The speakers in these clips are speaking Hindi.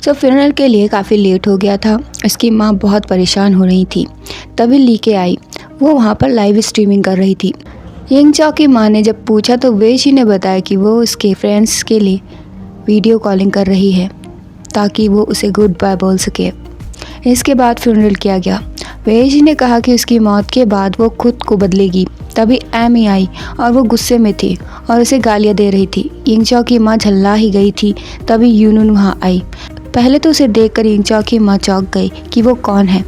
सो फ्यूनरल के लिए काफ़ी लेट हो गया था। उसकी माँ बहुत परेशान हो रही थी। तभी ली के आई। वो वहाँ पर लाइव स्ट्रीमिंग कर रही थी। यिंग चाओ की माँ ने जब पूछा तो वेई जी ने बताया कि वो उसके फ्रेंड्स के लिए वीडियो कॉलिंग कर रही है ताकि वो उसे गुड बाय बोल सके। इसके बाद फ्यूनरल किया गया। वेई जी ने कहा कि उसकी मौत के बाद वो खुद को बदलेगी। तभी एमी आई और वो गुस्से में थी और उसे गालियाँ दे रही थी। यिंग चाओ की माँ झल्ला ही गई थी। तभी यूनुन वहाँ आई। पहले तो उसे देखकर यिंग चाओ की माँ चौंक गई कि वो कौन है।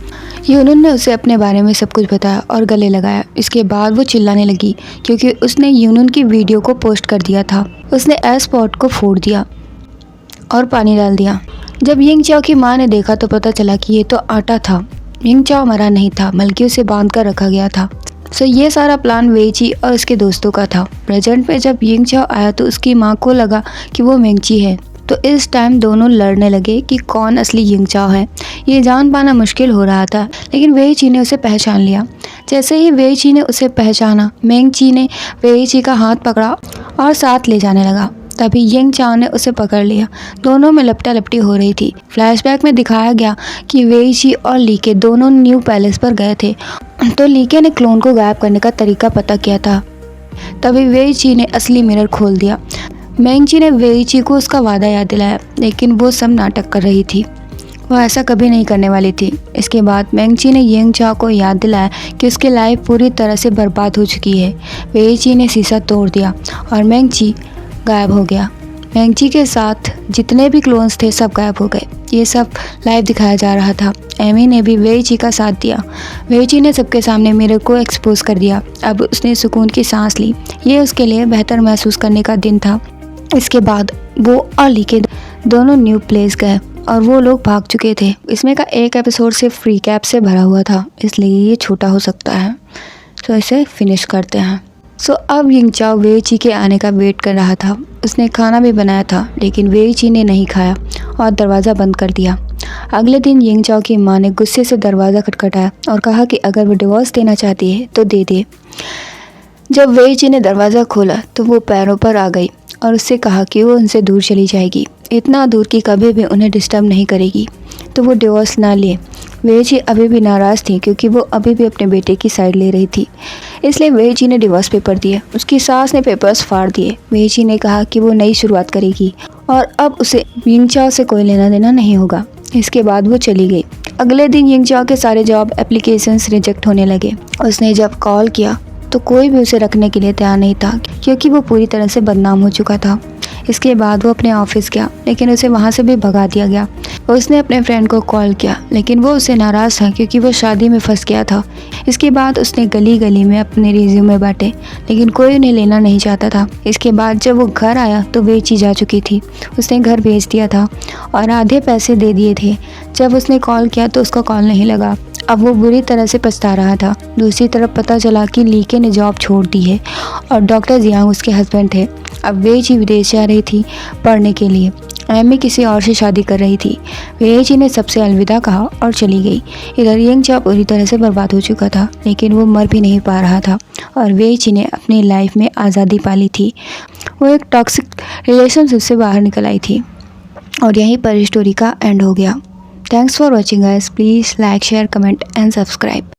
यूनुन ने उसे अपने बारे में सब कुछ बताया और गले लगाया। इसके बाद वो चिल्लाने लगी क्योंकि उसने यूनुन की वीडियो को पोस्ट कर दिया था। उसने एस पॉट को फोड़ दिया और पानी डाल दिया। जब यिंग चाओ की माँ ने देखा तो पता चला कि ये तो आटा था। यिंग चाओ मरा नहीं था बल्कि उसे बांध कर रखा गया था। सो ये सारा प्लान वेई जी और उसके दोस्तों का था। प्रेजेंट में जब यिंग चाओ आया तो उसकी माँ को लगा कि वो मेंगची है। तो इस टाइम दोनों लड़ने लगे कि कौन असली यिंग चाओ है। ये जान पाना मुश्किल हो रहा था, लेकिन वेई जी ने उसे पहचान लिया। जैसे ही वेई जी ने उसे पहचाना, मेंगची ने वेई जी का हाथ पकड़ा और साथ ले जाने लगा। तभी यिंग चाओ ने उसे पकड़ लिया। दोनों में लपटा लपटी हो रही थी। फ्लैशबैक में दिखाया गया कि वेई जी और लीके दोनों न्यू पैलेस पर गए थे। तो लीके ने क्लोन को गायब करने का तरीका पता किया था। तभी वेई जी ने असली मिरर खोल दिया। मेंगची ने वेई जी को उसका वादा याद दिलाया, लेकिन वो सब नाटक कर रही थी। वो ऐसा कभी नहीं करने वाली थी। इसके बाद मेंगची ने यिंग चाओ को याद दिलाया कि उसकी लाइफ पूरी तरह से बर्बाद हो चुकी है। वेई जी ने शीशा तोड़ दिया और मेंगची गायब हो गया। मेंगची के साथ जितने भी क्लोन्स थे सब गायब हो गए। ये सब लाइव दिखाया जा रहा था। एमी ने भी वेई जी का साथ दिया। वेई जी ने सबके सामने मिरर को एक्सपोज कर दिया। अब उसने सुकून की सांस ली। ये उसके लिए बेहतर महसूस करने का दिन था। इसके बाद वो और लीके दोनों न्यू प्लेस गए और वो लोग भाग चुके थे। इसमें का एक एपिसोड सिर्फ फ्री कैप से भरा हुआ था, इसलिए ये छोटा हो सकता है। तो इसे फिनिश करते हैं। सो अब यिंग चाओ वेई जी के आने का वेट कर रहा था। उसने खाना भी बनाया था, लेकिन वेई जी ने नहीं खाया और दरवाज़ा बंद कर दिया। अगले दिन यिंग चाओ की माँ ने गुस्से से दरवाज़ा खटखटाया और कहा कि अगर वो डिवोर्स देना चाहती है तो दे दे। जब वेई जी ने दरवाज़ा खोला तो वो पैरों पर आ गई और उससे कहा कि वो उनसे दूर चली जाएगी, इतना दूर कि कभी भी उन्हें डिस्टर्ब नहीं करेगी, तो वो डिवोर्स ना ले। वेई जी अभी भी नाराज़ थी क्योंकि वो अभी भी अपने बेटे की साइड ले रही थी। इसलिए वेई जी ने डिवोर्स पेपर दिए। उसकी सास ने पेपर्स फाड़ दिए। वेई जी ने कहा कि वो नई शुरुआत करेगी और अब उसे यिंग चाओ से कोई लेना देना नहीं होगा। इसके बाद वो चली गई। अगले दिन यिंग चाओ के सारे जॉब एप्लीकेशंस रिजेक्ट होने लगे। उसने जब कॉल किया तो कोई भी उसे रखने के लिए तैयार नहीं था क्योंकि वो पूरी तरह से बदनाम हो चुका था। इसके बाद वो अपने ऑफिस गया, लेकिन उसे वहाँ से भी भगा दिया गया। उसने अपने फ्रेंड को कॉल किया, लेकिन वो उससे नाराज़ था क्योंकि वो शादी में फंस गया था। इसके बाद उसने गली गली में अपने रिज्यूमे बांटे, लेकिन कोई उन्हें लेना नहीं चाहता था। इसके बाद जब वो घर आया तो वेई जी जा चुकी थी। उसने घर भेज दिया था और आधे पैसे दे दिए थे। जब उसने कॉल किया तो उसका कॉल नहीं लगा। अब वो बुरी तरह से पछता रहा था। दूसरी तरफ पता चला कि लीके ने जॉब छोड़ दी है और डॉक्टर जियांग उसके हस्बैंड थे। अब वेई जी विदेश जा रही थी पढ़ने के लिए। एमी किसी और से शादी कर रही थी। वेई जी ने सबसे अलविदा कहा और चली गई। इधर यिंग चाओ पूरी तरह से बर्बाद हो चुका था, लेकिन वो मर भी नहीं पा रहा था और वेई जी ने अपनी लाइफ में आज़ादी पाली थी। वो एक टॉक्सिक रिलेशनशिप से बाहर निकल आई थी और यहीं पर स्टोरी का एंड हो गया। Thanks for watching guys. Please like, share, comment and subscribe.